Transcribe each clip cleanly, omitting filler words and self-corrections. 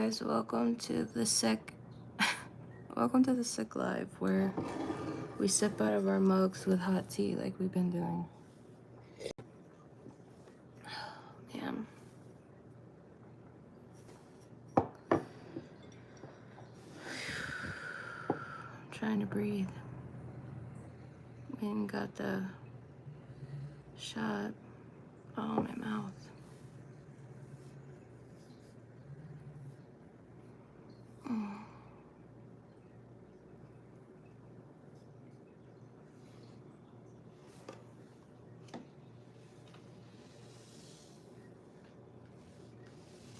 guys, welcome to the sick live where we sip out of our mugs with hot tea like we've been doing. Man. I'm trying to breathe. We ain't got the shot. Oh, my mouth.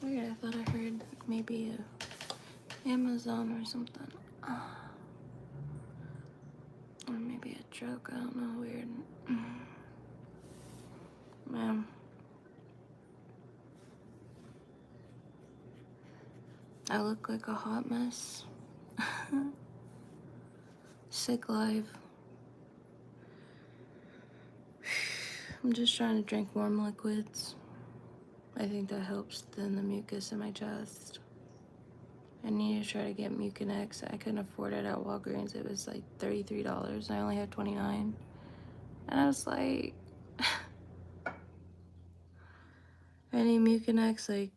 Weird, I thought I heard maybe a Amazon or something. Or maybe a joke, I don't know, weird. Man. I look like a hot mess. Sick live. I'm just trying to drink warm liquids. I think that helps thin the mucus in my chest. I need to try to get Mucinex. I couldn't afford it at Walgreens. It was like $33. I only had 29. And I was like, I need Mucinex, like,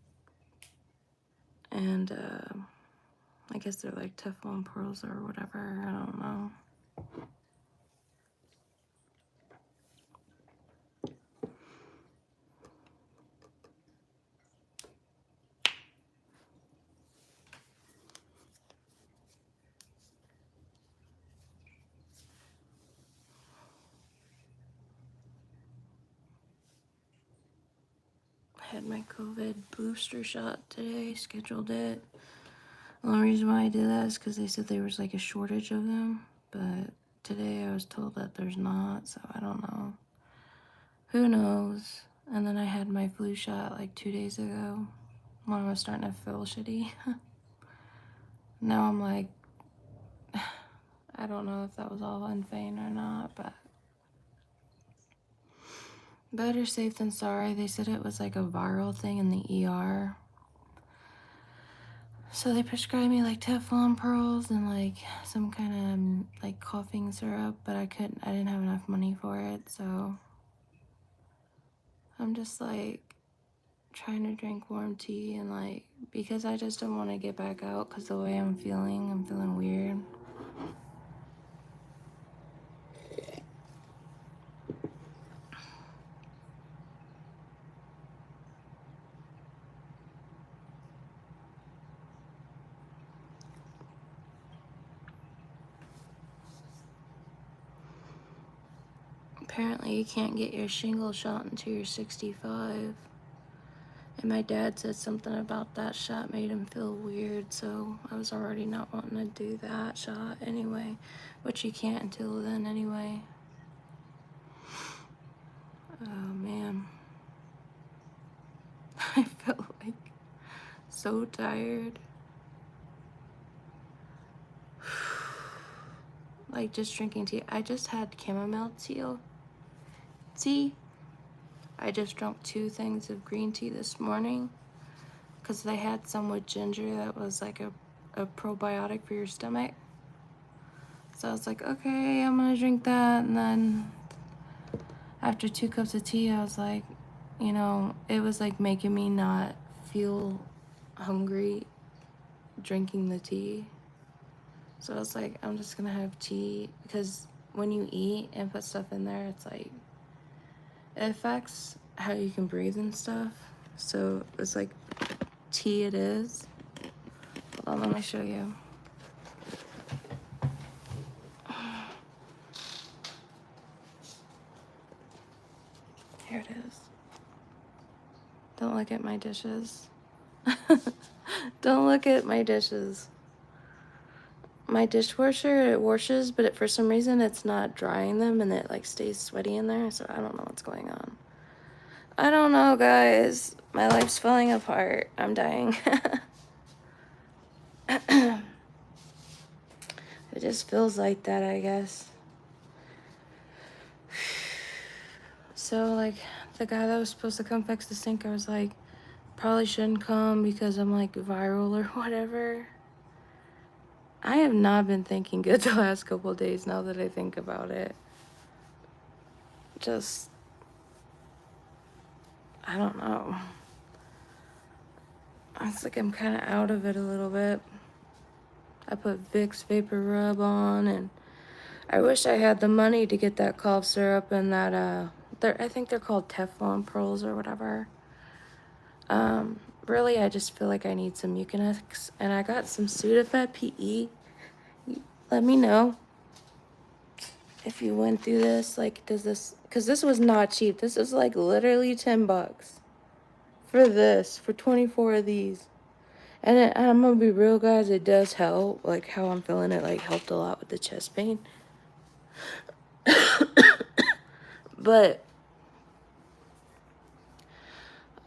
and I guess they're like Teflon pearls or whatever. I don't know. I had my COVID booster shot today, scheduled it. The only reason why I did that is because they said there was like a shortage of them, but today I was told that there's not, so I don't know. Who knows? And then I had my flu shot like 2 days ago when I was starting to feel shitty. Now I'm like, I don't know if that was all in vain or not, but better safe than sorry. They said it was like a viral thing in the ER. So they prescribed me like Teflon pearls and like some kind of like coughing syrup, but I didn't have enough money for it, so I'm just like trying to drink warm tea and like, because I just don't want to get back out because the way I'm feeling weird. Apparently you can't get your shingle shot until you're 65. And my dad said something about that shot made him feel weird, so I was already not wanting to do that shot anyway, which you can't until then anyway. Oh man. I felt like so tired. Like just drinking tea. I just had chamomile tea. I just drank 2 things of green tea this morning because they had some with ginger that was like a probiotic for your stomach. So I was like, okay, I'm gonna drink that. And then after 2 cups of tea, I was like, you know, it was like making me not feel hungry drinking the tea. So I was like, I'm just gonna have tea because when you eat and put stuff in there, it's like, it affects how you can breathe and stuff. So it's like tea it is. Hold on, let me show you. Here it is. Don't look at my dishes. Don't look at my dishes. My dishwasher, it washes, but for some reason it's not drying them and it like stays sweaty in there, so I don't know what's going on. I don't know, guys. My life's falling apart. I'm dying. It just feels like that, I guess. So, like, the guy that was supposed to come fix the sink, I was like, probably shouldn't come because I'm like viral or whatever. I have not been thinking good the last couple of days now that I think about it. Just, I don't know. It's like I'm kind of out of it a little bit. I put Vicks Vapor Rub on, and I wish I had the money to get that cough syrup and that, I think they're called Teflon pearls or whatever. Really, I just feel like I need some Mucinex, and I got some Sudafed PE. Let me know if you went through this. Like, does this, because this was not cheap. This is like literally $10 for this, for 24 of these. And I'm gonna be real, guys, it does help. Like, how I'm feeling it, like, helped a lot with the chest pain. But,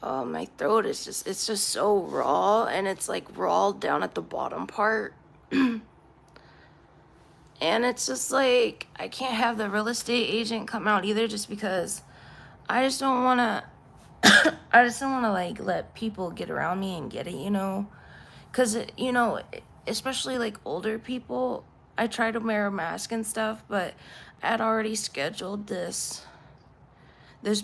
oh, my throat is just, it's just so raw, and it's like raw down at the bottom part. And it's just like, I can't have the real estate agent come out either, just because I just don't want to, I just don't want to, like, let people get around me and get it, you know? Because, you know, especially, like, older people, I try to wear a mask and stuff, but I'd already scheduled this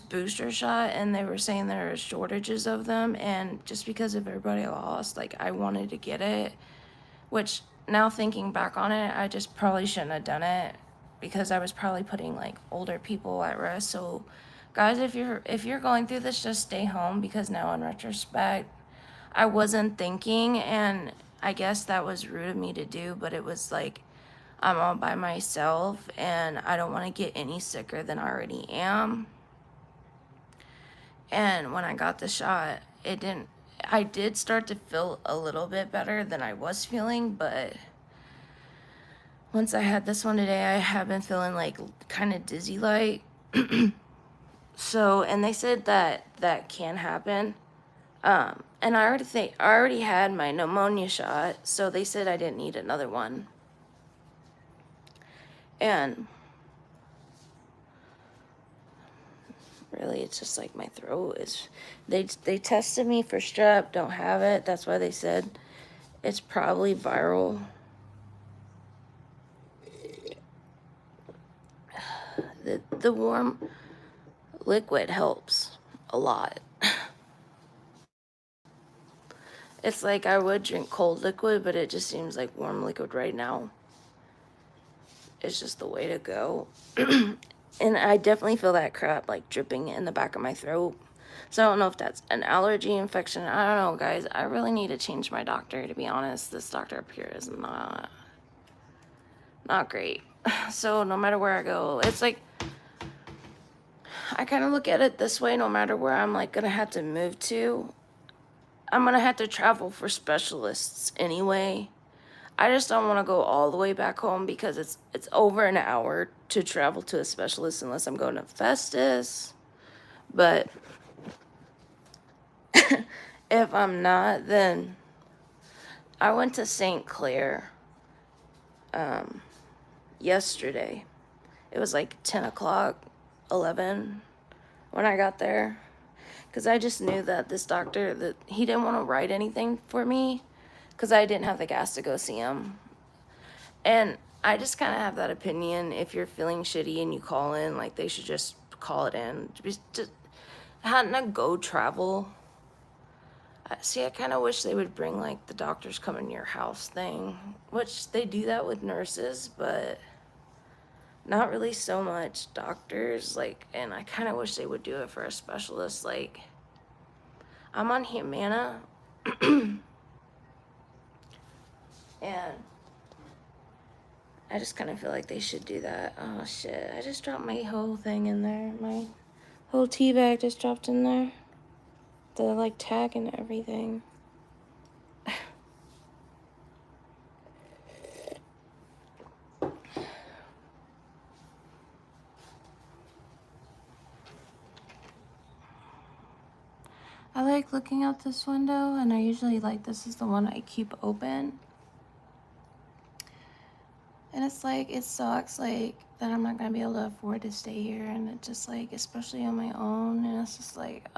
booster shot, and they were saying there are shortages of them, and just because of everybody lost, like, I wanted to get it, which, now thinking back on it, I just probably shouldn't have done it, because I was probably putting, like, older people at risk. So, guys, if you're going through this, just stay home, because now in retrospect, I wasn't thinking, and I guess that was rude of me to do, but it was like, I'm all by myself, and I don't want to get any sicker than I already am. And when I got the shot, I did start to feel a little bit better than I was feeling, but once I had this one today, I have been feeling like kind of dizzy like. So, and they said that can happen. And I already had my pneumonia shot, so they said I didn't need another one. And really, it's just like my throat is, they tested me for strep, don't have it. That's why they said it's probably viral. The warm liquid helps a lot. It's like I would drink cold liquid, but it just seems like warm liquid right now is just the way to go. And I definitely feel that crap like dripping in the back of my throat. So I don't know if that's an allergy infection. I don't know, guys. I really need to change my doctor, to be honest. This doctor up here is not great. So no matter where I go, it's like, I kind of look at it this way: no matter where I'm like gonna have to move to, I'm gonna have to travel for specialists anyway. I just don't want to go all the way back home, because it's over an hour to travel to a specialist unless I'm going to Festus. But if I'm not, then I went to St. Clair yesterday. It was like 10 o'clock, 11 when I got there, because I just knew that this doctor, that he didn't want to write anything for me because I didn't have the gas to go see him. And I just kind of have that opinion, if you're feeling shitty and you call in, like, they should just call it in. Just not go travel. See, I kind of wish they would bring, like, the doctors come in your house thing, which they do that with nurses, but not really so much doctors. Like, and I kind of wish they would do it for a specialist. Like, I'm on Humana, and I just kind of feel like they should do that. Oh, shit. I just dropped my whole thing in there. My whole tea bag just dropped in there. The, like, tag and everything. I like looking out this window, and I usually, like, this is the one I keep open. And it's like, it sucks, like, that I'm not gonna be able to afford to stay here, and it just, like, especially on my own, and it's just like,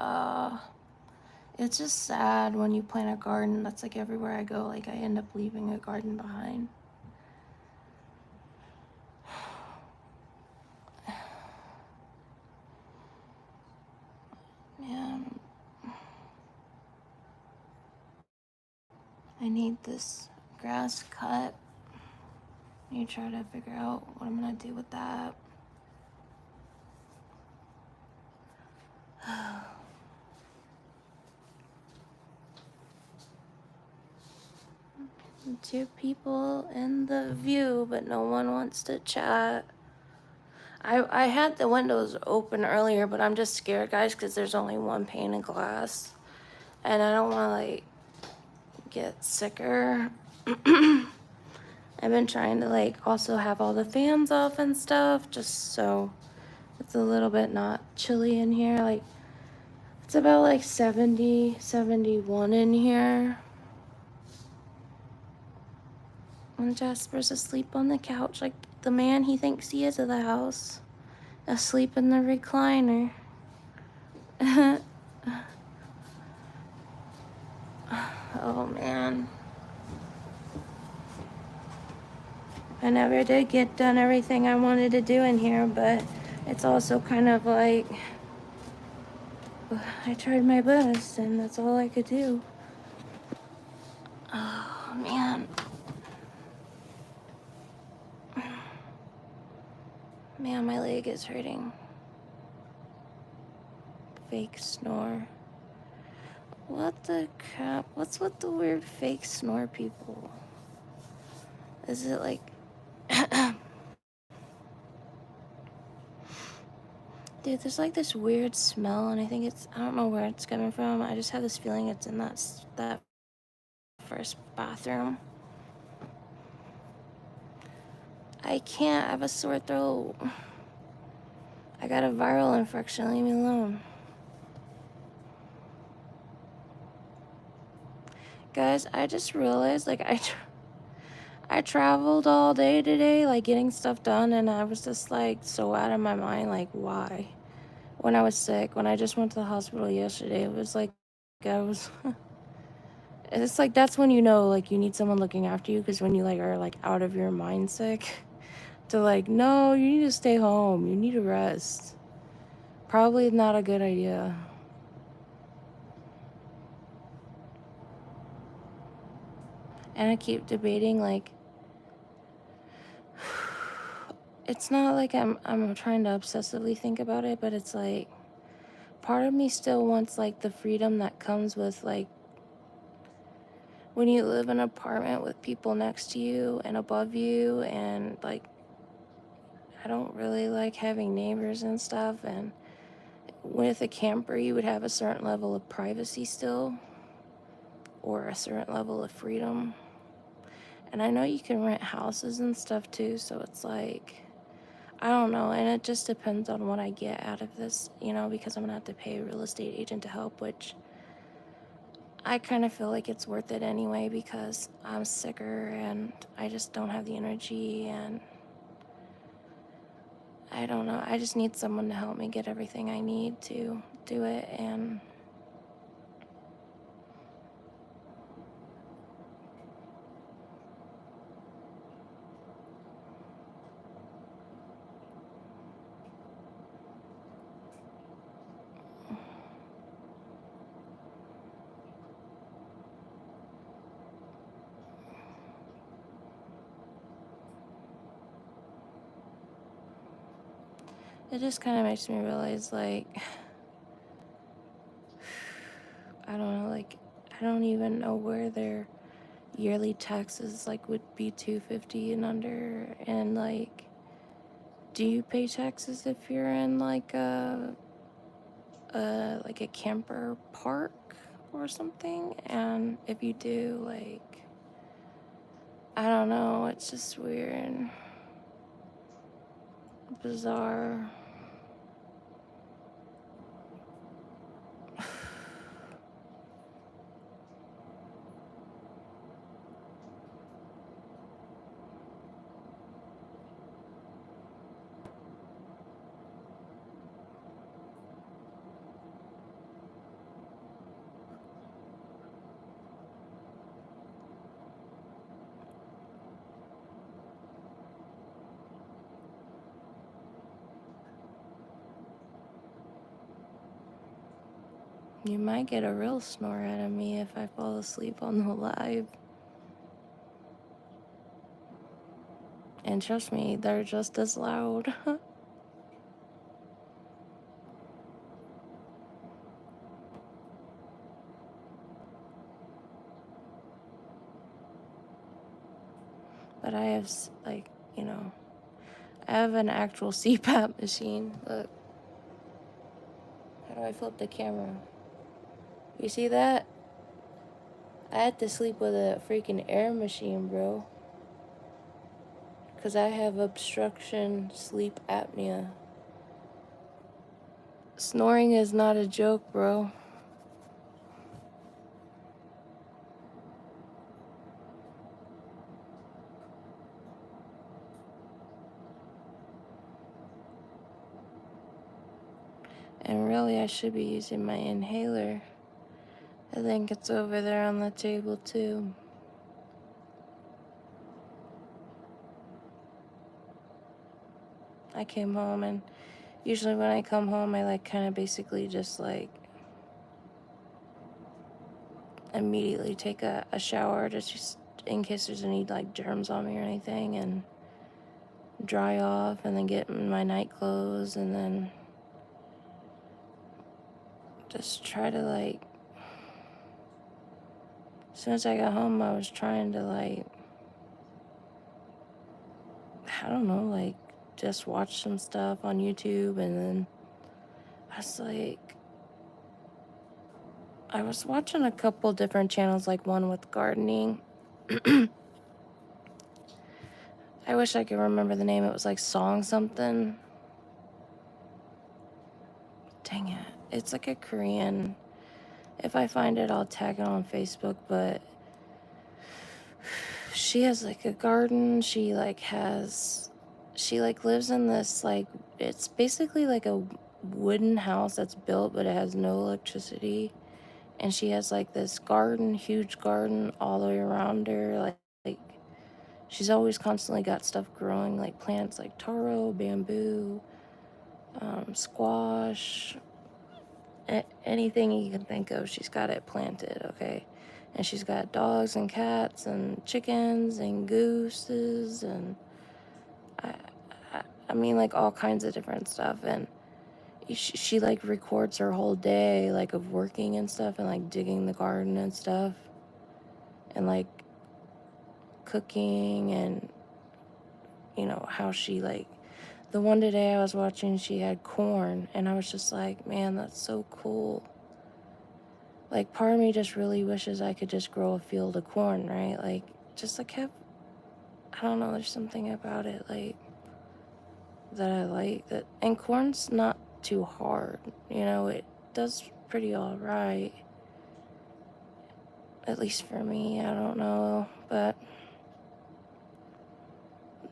It's just sad when you plant a garden. That's like everywhere I go, like I end up leaving a garden behind. Man, I need this grass cut. I need to try to figure out what I'm gonna do with that. Two people in the view, but no one wants to chat. I had the windows open earlier, but I'm just scared, guys, because there's only one pane of glass. And I don't want to, like, get sicker. I've been trying to, like, also have all the fans off and stuff, just so it's a little bit not chilly in here. Like, it's about, like, 70, 71 in here. And Jasper's asleep on the couch like the man he thinks he is of the house. Asleep in the recliner. Oh man. I never did get done everything I wanted to do in here, but it's also kind of like I tried my best and that's all I could do. Oh man. Man, my leg is hurting. Fake snore. What the crap? What's with the weird fake snore people? Is it like dude, there's like this weird smell, and I think it's, I don't know where it's coming from. I just have this feeling it's in that first bathroom. I can't, I have a sore throat. I got a viral infection, leave me alone. Guys, I just realized, like, I traveled all day today, like, getting stuff done, and I was just, like, so out of my mind, like, why? When I was sick, when I just went to the hospital yesterday, it was like, I was... It's like, that's when you know, like, you need someone looking after you, because when you, like, are, like, out of your mind sick, to, like, no, you need to stay home, you need to rest. Probably not a good idea. And I keep debating, like, it's not like I'm trying to obsessively think about it, but it's like, part of me still wants, like, the freedom that comes with, like, when you live in an apartment with people next to you and above you, and, like, I don't really like having neighbors and stuff, and with a camper, you would have a certain level of privacy still, or a certain level of freedom. And I know you can rent houses and stuff too, so it's like, I don't know, and it just depends on what I get out of this, you know, because I'm gonna have to pay a real estate agent to help, which I kind of feel like it's worth it anyway, because I'm sicker and I just don't have the energy, and I don't know, I just need someone to help me get everything I need to do it. And it just kind of makes me realize, like, I don't know, like, I don't even know where their yearly taxes, like, would be $250 and under. And, like, do you pay taxes if you're in, like, a camper park or something? And if you do, like, I don't know, it's just weird, bizarre. You might get a real snore out of me if I fall asleep on the live. And trust me, they're just as loud. But I have, like, you know, I have an actual CPAP machine. Look. How do I flip the camera? You see that? I had to sleep with a freaking air machine, bro. Because I have obstruction sleep apnea. Snoring is not a joke, bro. And really, I should be using my inhaler. I think it's over there on the table, too. I came home, and usually when I come home, I, like, kind of basically just, like, immediately take a shower just in case there's any, like, germs on me or anything, and dry off, and then get in my night clothes, and then just try to, like, as soon as I got home, I was trying to, like, I don't know, like, just watch some stuff on YouTube, and then I was watching a couple different channels, like one with gardening. I wish I could remember the name. It was like Song something. Dang it. It's like a Korean. If I find it, I'll tag it on Facebook, but she has like a garden. She lives in this, like, it's basically like a wooden house that's built, but it has no electricity. And she has like this garden, huge garden all the way around her. Like she's always constantly got stuff growing, like plants like taro, bamboo, squash, anything you can think of, she's got it planted, okay? And she's got dogs and cats and chickens and gooses and I mean, like, all kinds of different stuff. And she like records her whole day, like, of working and stuff, and like digging the garden and stuff, and like cooking, and you know how she, like, the one today I was watching, she had corn, and I was just like, man, that's so cool. Like, part of me just really wishes I could just grow a field of corn, right? Like, just like have, I don't know, there's something about it, like, that I like. That, and corn's not too hard, you know, it does pretty all right. At least for me, I don't know, but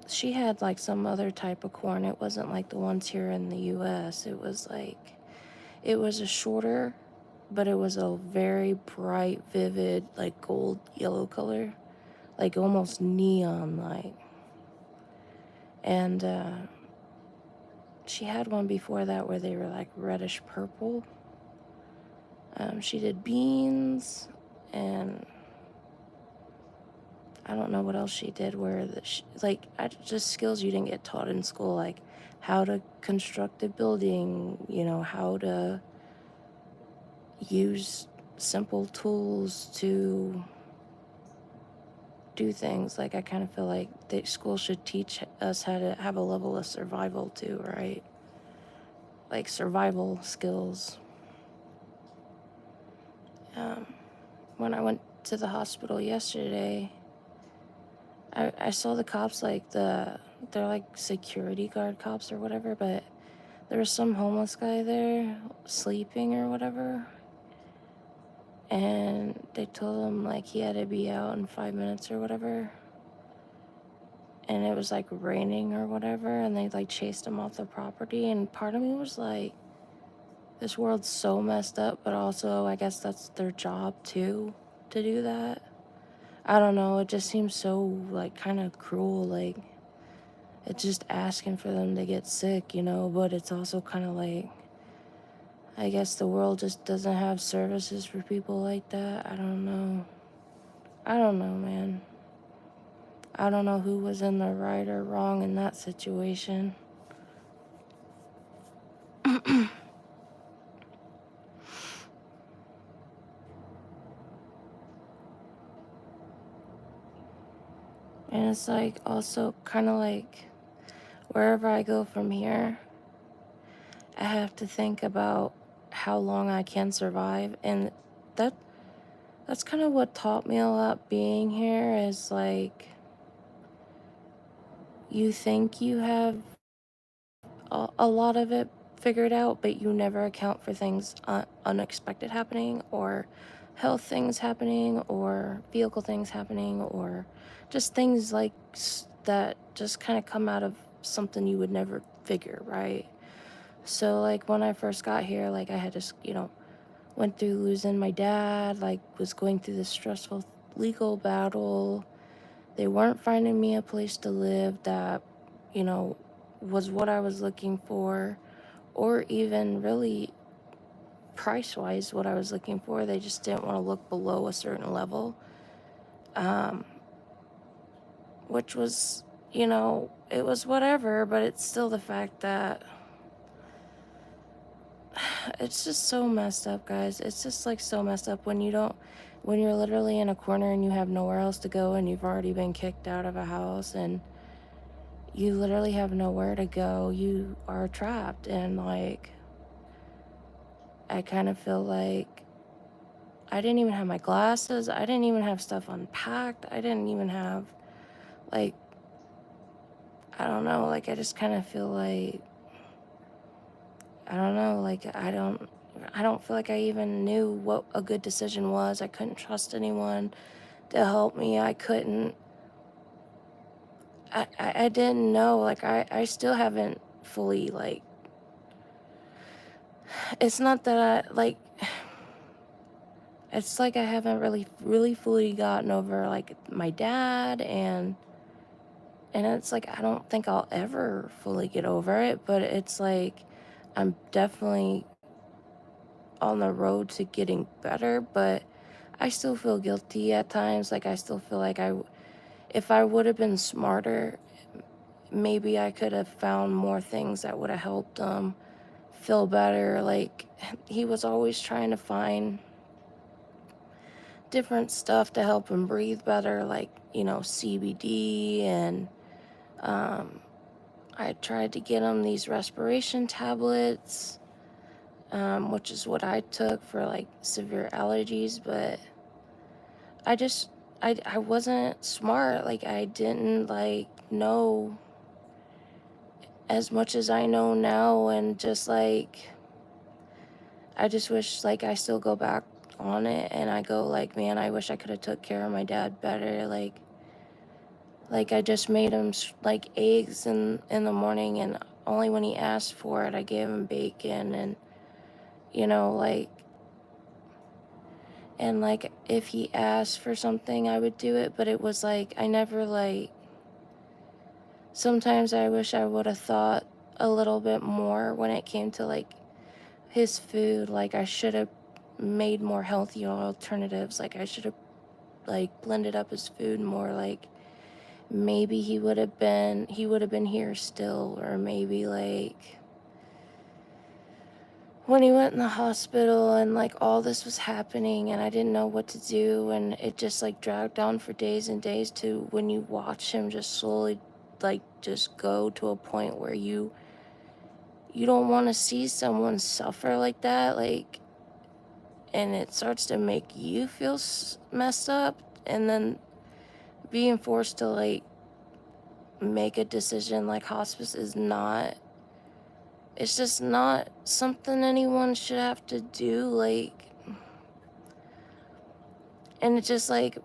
she had like some other type of corn. It wasn't like the ones here in the US. It was a shorter, but it was a very bright, vivid, like gold yellow color, like almost neon like. And she had one before that where they were like reddish purple. She did beans, and I don't know what else she did where just skills you didn't get taught in school, like how to construct a building, you know, how to use simple tools to do things. Like, I kind of feel like the school should teach us how to have a level of survival too, right? Like survival skills. When I went to the hospital yesterday, I saw the cops, like they're like security guard cops or whatever, but there was some homeless guy there sleeping or whatever, and they told him like he had to be out in 5 minutes or whatever, and it was like raining or whatever, and they like chased him off the property. And part of me was like, this world's so messed up, but also I guess that's their job too, to do that. I don't know, it just seems so like kind of cruel. Like, it's just asking for them to get sick, you know, but it's also kind of like, I guess the world just doesn't have services for people like that. I don't know. I don't know, man. I don't know who was in the right or wrong in that situation. And it's like also kind of like wherever I go from here, I have to think about how long I can survive. And that that's kind of what taught me a lot being here is like you think you have a lot of it figured out, but you never account for things unexpected happening or health things happening or vehicle things happening or just things like that just kind of come out of something you would never figure, right? So like when I first got here, like I had just, went through losing my dad, like was going through this stressful legal battle. They weren't finding me a place to live that, you know, was what I was looking for, or even really price wise what I was looking for. They just didn't want to look below a certain level, um, which was, it was whatever, but it's still the fact that it's just so messed up, guys. It's just like so messed up when when you're literally in a corner and you have nowhere else to go and you've already been kicked out of a house and you literally have nowhere to go. You are trapped. And like, I kind of feel like I didn't even have my glasses. I didn't even have stuff unpacked. I didn't even have, like, I don't know. Like, I just kind of feel like, I don't know. Like, I don't feel like I even knew what a good decision was. I couldn't trust anyone to help me. I couldn't, I didn't know. Like, I still haven't fully, like, it's not that I, like, it's like I haven't really fully gotten over like my dad and it's like I don't think I'll ever fully get over it, but it's like I'm definitely on the road to getting better, but I still feel guilty at times. Like I still feel like if I would have been smarter, maybe I could have found more things that would have helped him feel better. Like he was always trying to find different stuff to help him breathe better, like, CBD. And I tried to get him these respiration tablets, which is what I took for like severe allergies. But I just, I wasn't smart. Like, I didn't like know as much as I know now. And just like, I just wish like I still go back on it and I go like, man, I wish I could have took care of my dad better. Like I just made him like eggs in the morning, and only when he asked for it, I gave him bacon. And like, and like if he asked for something, I would do it. But it was like I never like. Sometimes I wish I would have thought a little bit more when it came to like his food. Like I should have made more healthy alternatives. Like I should have like blended up his food more. Like maybe he would have been here still. Or maybe like when he went in the hospital and like all this was happening and I didn't know what to do, and it just like dragged on for days and days, to when you watch him just slowly like just go to a point where you don't want to see someone suffer like that, like, and it starts to make you feel messed up. And then being forced to like make a decision, like hospice is not, it's just not something anyone should have to do. Like, and it just like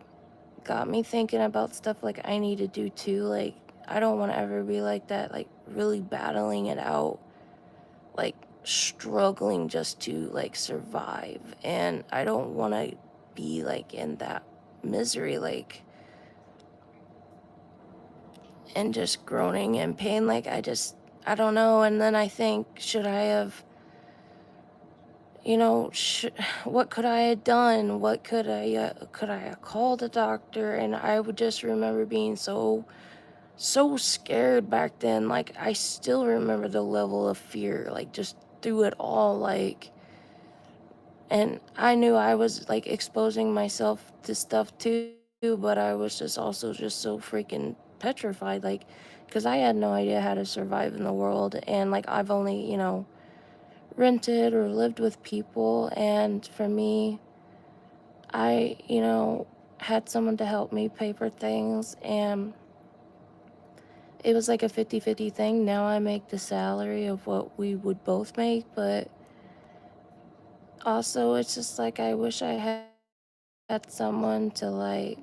got me thinking about stuff like I need to do too. Like I don't want to ever be like that, like really battling it out, like struggling just to like survive. And I don't want to be like in that misery, like, and just groaning in pain. Like I don't know. And then I think, should I have you know, what could I have done? What could I have called a doctor? And I would just remember being so scared back then. Like, I still remember the level of fear, like, just through it all, like, and I knew I was, like, exposing myself to stuff too, but I was just also just so freaking petrified, like, because I had no idea how to survive in the world, and, like, I've only, rented or lived with people, and for me, I, had someone to help me pay for things, and it was like a 50-50 thing. Now I make the salary of what we would both make, but also it's just like I wish I had someone to, like,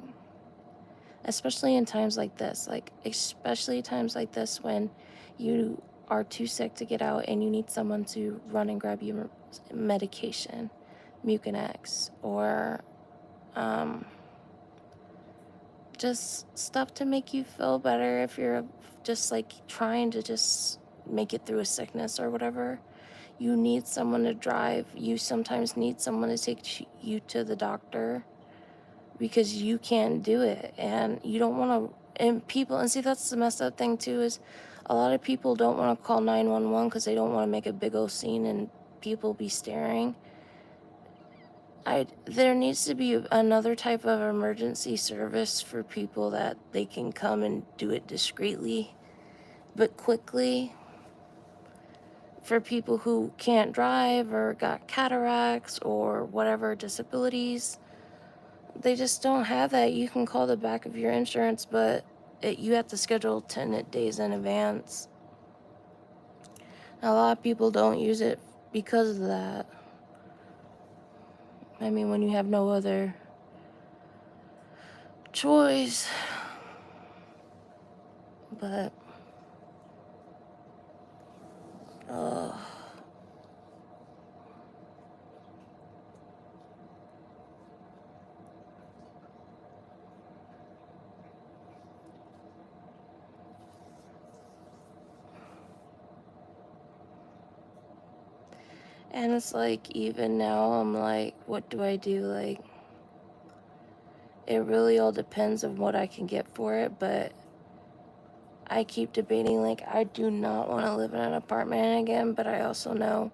especially in times like this, like especially times like this when you are too sick to get out and you need someone to run and grab your medication, Mucinex, or um, just stuff to make you feel better if you're just like trying to just make it through a sickness or whatever. You need someone to drive. You sometimes need someone to take you to the doctor because you can't do it. And you don't want to, and see, that's the messed up thing too, is a lot of people don't want to call 911 because they don't want to make a big old scene and people be staring. There needs to be another type of emergency service for people that they can come and do it discreetly, but quickly. For people who can't drive or got cataracts or whatever disabilities, they just don't have that. You can call the back of your insurance, but you have to schedule 10 days in advance. A lot of people don't use it because of that. I mean, when you have no other choice. But, and it's like, even now, I'm like, what do I do? Like, it really all depends on what I can get for it, but I keep debating, like, I do not want to live in an apartment again, but I also know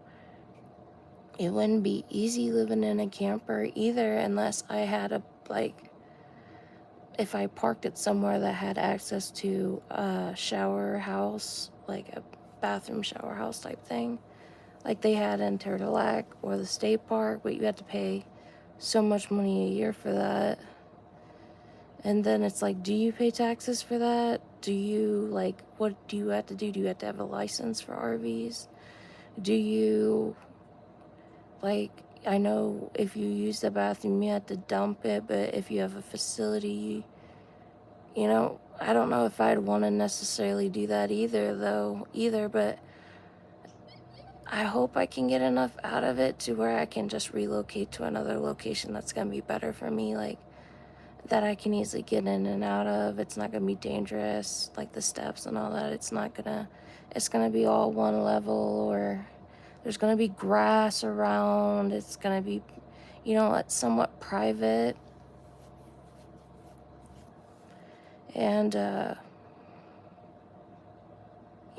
it wouldn't be easy living in a camper either unless I had if I parked it somewhere that had access to a shower house, like a bathroom shower house type thing, like they had in Turtle Lake or the state park, but you had to pay so much money a year for that. And then it's like, do you pay taxes for that? Do you, like, what do you have to do? Do you have to have a license for RVs? Do you, like, I know if you use the bathroom, you have to dump it, but if you have a facility, I don't know if I'd want to necessarily do that either, but I hope I can get enough out of it to where I can just relocate to another location that's going to be better for me, like, that I can easily get in and out of. It's not going to be dangerous, like the steps and all that. It's going to be all one level, or there's going to be grass around. It's going to be, it's somewhat private. And,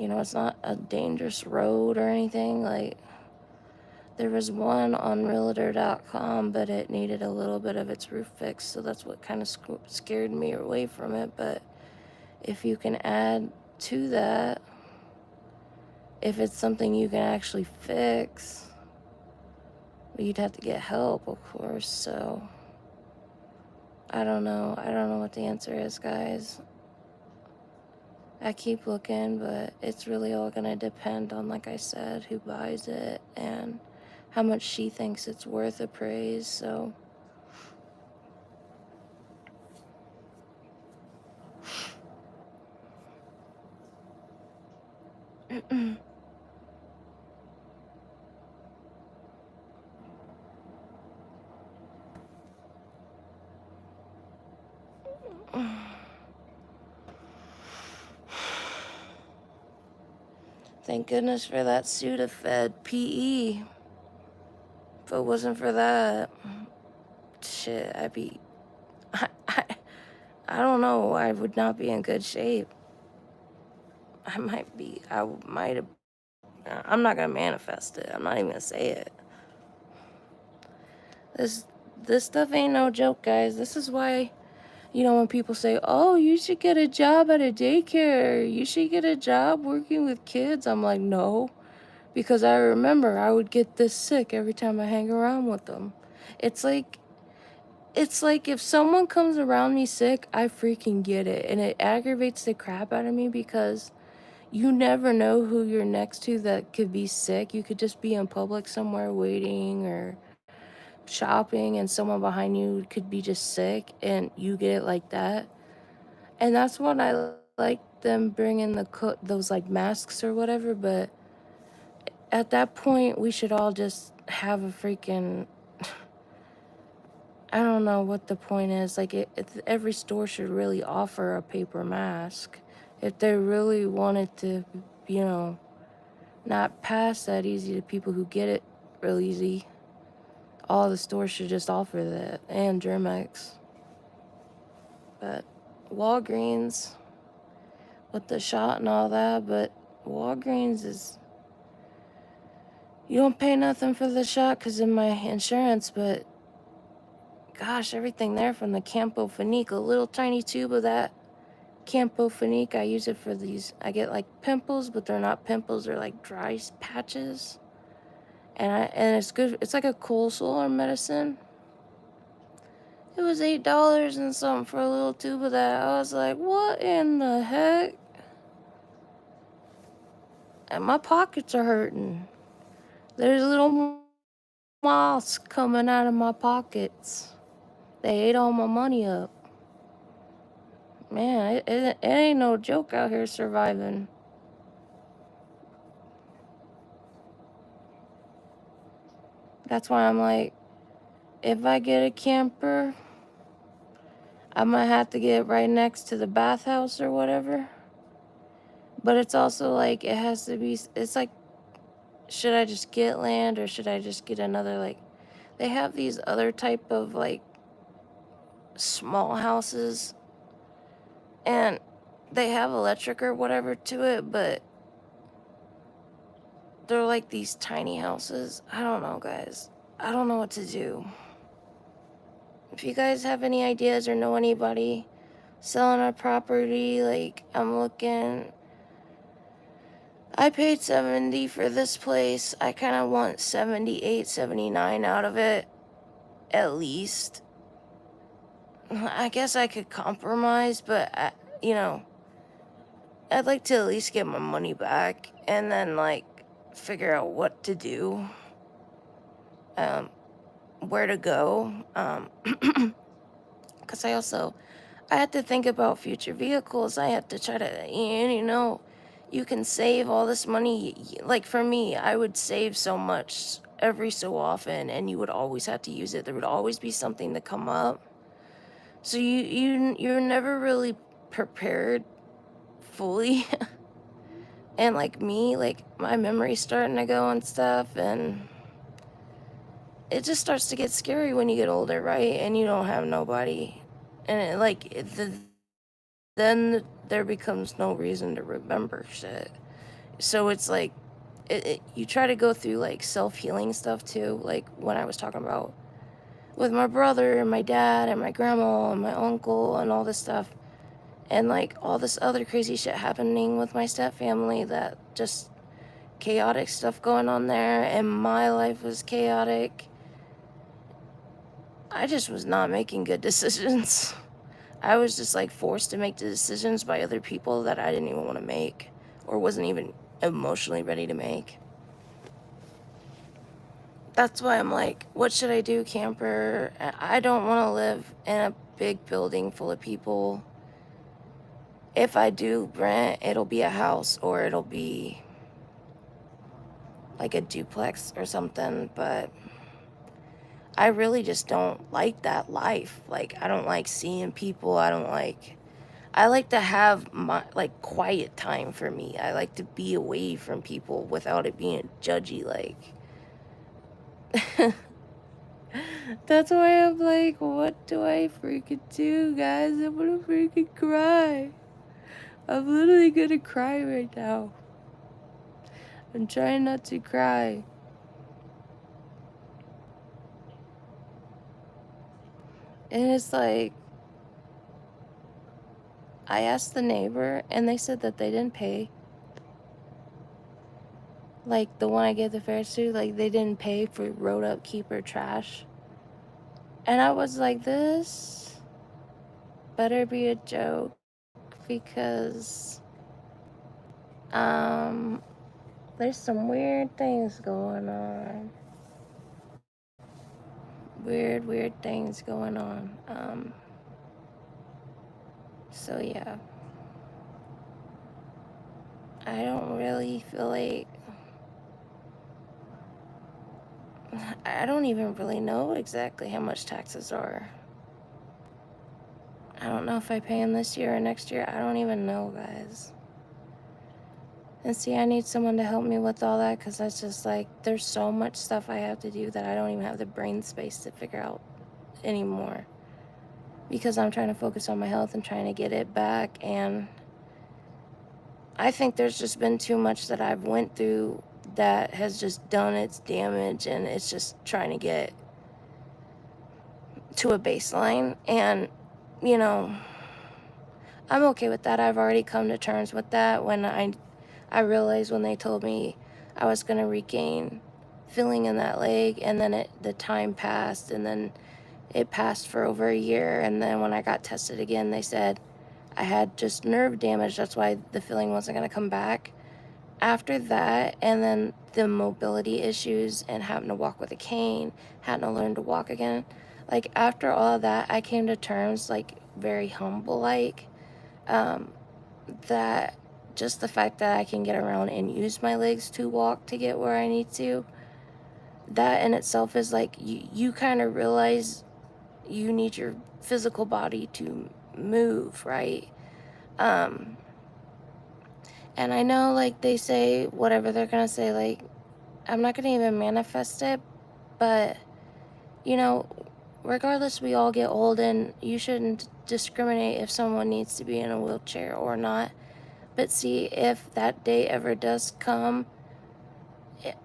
it's not a dangerous road or anything. Like, there was one on realtor.com, but it needed a little bit of its roof fixed, so that's what kind of scared me away from it. But if you can add to that, if it's something you can actually fix, you'd have to get help, of course. So I don't know what the answer is, guys. I keep looking, but it's really all gonna depend on, like I said, who buys it and how much she thinks it's worth appraised. So thank goodness for that Sudafed PE. If it wasn't for that, shit, I don't know, I would not be in good shape. I might have, I'm not gonna manifest it. I'm not even gonna say it. This stuff ain't no joke, guys. This is why, when people say, oh, you should get a job at a daycare, you should get a job working with kids, I'm like, no, because I remember I would get this sick every time I hang around with them. It's like if someone comes around me sick, I freaking get it, and it aggravates the crap out of me because you never know who you're next to that could be sick. You could just be in public somewhere waiting or shopping, and someone behind you could be just sick, and you get it like that. And that's when I like them bringing those like masks or whatever. But at that point, we should all just have a freaking. I don't know what the point is. Like, every store should really offer a paper mask if they really wanted to, not pass that easy to people who get it real easy. All the stores should just offer that, and Germex. But Walgreens with the shot and all that, but Walgreens is, you don't pay nothing for the shot because of my insurance, but gosh, everything there from the Campho-Phenique, a little tiny tube of that Campho-Phenique, I use it for these, I get like pimples, but they're not pimples, they're like dry patches. And it's good, it's like a cold sore medicine. It was $8 and something for a little tube of that. I was like, what in the heck? And my pockets are hurting. There's little moths coming out of my pockets. They ate all my money up. Man, it ain't no joke out here surviving. That's why I'm like, if I get a camper, I might have to get right next to the bathhouse or whatever. But it's also like, it has to be, it's like, should I just get land or should I just get another, like, they have these other type of like small houses and they have electric or whatever to it, but they're like these tiny houses. I don't know, guys. I don't know what to do. If you guys have any ideas or know anybody selling a property, like, I'm looking, I paid $70 for this place. I kind of want $78, $79 out of it, at least. I guess I could compromise, but I'd like to at least get my money back and then like figure out what to do, where to go, because I had to think about future vehicles. I had to try to, you can save all this money. Like for me, I would save so much every so often, and you would always have to use it. There would always be something to come up. So you're never really prepared fully. And like me, like my memory's starting to go and stuff, and it just starts to get scary when you get older, right? And you don't have nobody, and then there becomes no reason to remember shit. So it's like, you try to go through like self-healing stuff too, like when I was talking about with my brother and my dad and my grandma and my uncle and all this stuff. And like all this other crazy shit happening with my step family, that just chaotic stuff going on there, and my life was chaotic. I just was not making good decisions. I was just like forced to make the decisions by other people that I didn't even want to make or wasn't even emotionally ready to make. That's why I'm like, what should I do, camper? I don't want to live in a big building full of people. If I do rent, it'll be a house or it'll be like a duplex or something, but I really just don't like that life. Like, I don't like seeing people. I like to have my, like, quiet time for me. I like to be away from people without it being judgy, like. That's why I'm like, what do I freaking do, guys? I'm gonna freaking cry. I'm literally gonna cry right now. I'm trying not to cry. And it's like, I asked the neighbor, and they said that they didn't pay. Like, the one I gave the fares to, like, they didn't pay for road upkeep or trash. And I was like, this better be a joke, because, there's some weird things going on. Weird things going on. So yeah. I don't really feel like, I don't even really know exactly how much taxes are. I don't know if I pay them this year or next year. I don't even know, guys. And see, I need someone to help me with all that, because that's just like, there's so much stuff I have to do that I don't even have the brain space to figure out anymore. Because I'm trying to focus on my health and trying to get it back. And I think there's just been too much that I've went through that has just done its damage, and it's just trying to get to a baseline. And, you know, I'm okay with that. I've already come to terms with that. When I realized when they told me I was going to regain feeling in that leg, and then the time passed, and then it passed for over a year, and then when I got tested again, they said I had just nerve damage. That's why the feeling wasn't going to come back. After that, and then the mobility issues and having to walk with a cane, having to learn to walk again, like, after all of that, I came to terms, like, very humble, like, that just the fact that I can get around and use my legs to walk to get where I need to, that in itself is like, you kind of realize you need your physical body to move, right? And I know, like, they say whatever they're gonna say, like, I'm not gonna even manifest it, but, you know, regardless, we all get old, and you shouldn't discriminate if someone needs to be in a wheelchair or not. But see, if that day ever does come,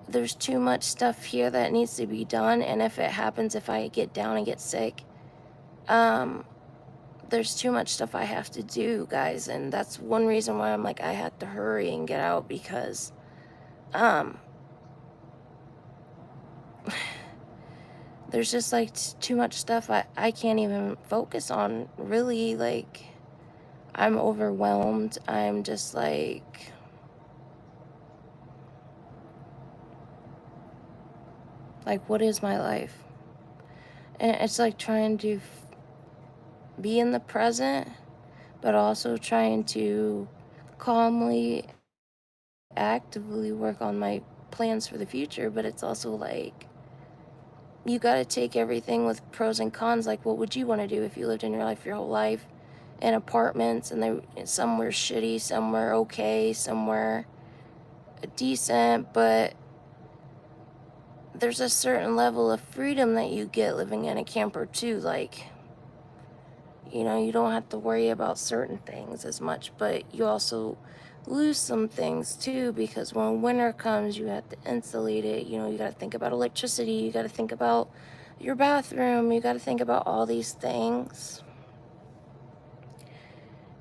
there's too much stuff here that needs to be done. And if it happens, if I get down and get sick, there's too much stuff I have to do, guys. And that's one reason why I'm like, I had to hurry and get out, because there's just like too much stuff I can't even focus on, really. Like, I'm overwhelmed. I'm just like, what is my life? And it's like trying to be in the present, but also trying to calmly, actively work on my plans for the future. But it's also like, you got to take everything with pros and cons. Like, what would you want to do if you lived in your life your whole life in apartments, and some were shitty, some were okay, some were decent, but there's a certain level of freedom that you get living in a camper too. Like, you know, you don't have to worry about certain things as much, but you also lose some things too, because when winter comes, you have to insulate it. You know, you got to think about electricity, you got to think about your bathroom, you got to think about all these things.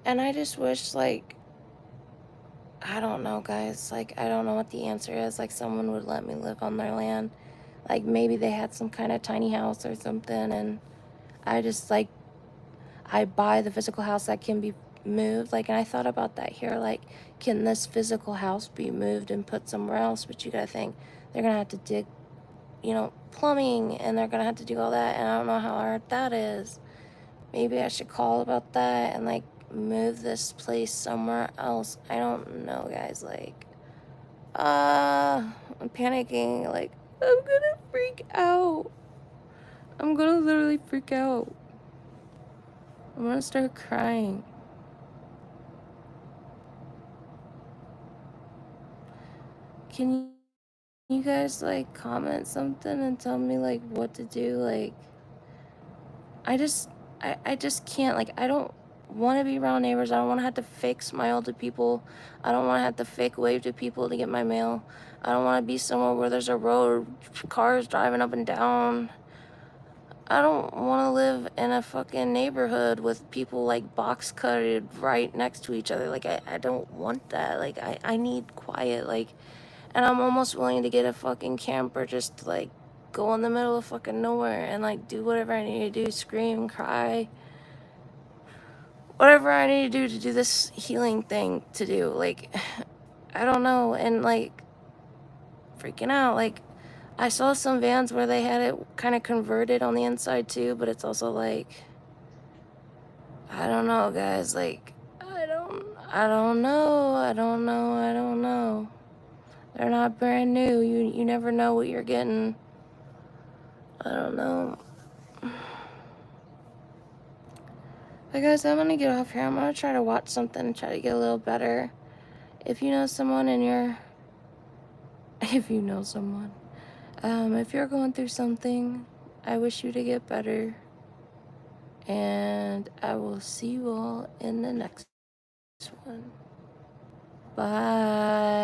And I just wish, like, I don't know, guys, like, I don't know what the answer is. Like, someone would let me live on their land. Like, maybe they had some kind of tiny house or something, and I just, like, I buy the physical house that can be moved. Like, and I thought about that here. Like, can this physical house be moved and put somewhere else? But you gotta think, they're gonna have to dig, you know, plumbing, and they're gonna have to do all that, and I don't know how hard that is. Maybe I should call about that and, like, move this place somewhere else. I don't know, guys. Like, I'm panicking. Like, I'm gonna freak out. I'm gonna literally freak out. I'm gonna start crying. Can you guys like comment something and tell me like what to do? Like, I just can't. Like, I don't want to be around neighbors. I don't want to have to fake smile to people. I don't want to have to fake wave to people to get my mail. I don't want to be somewhere where there's a road, cars driving up and down. I don't want to live in a fucking neighborhood with people like box cutted right next to each other. Like, I don't want that. Like, I need quiet. Like, and I'm almost willing to get a fucking camper just to like go in the middle of fucking nowhere and like do whatever I need to do, scream, cry, whatever I need to do this healing thing to do. Like, I don't know. And like, freaking out. Like, I saw some vans where they had it kind of converted on the inside too, but it's also like, I don't know, guys. Like, I don't know. I don't know. I don't know. They're not brand new. You never know what you're getting. I don't know. But guys, I'm gonna get off here. I'm gonna try to watch something and try to get a little better. If you know someone in your, if you know someone, if you're going through something, I wish you to get better. And I will see you all in the next one. Bye.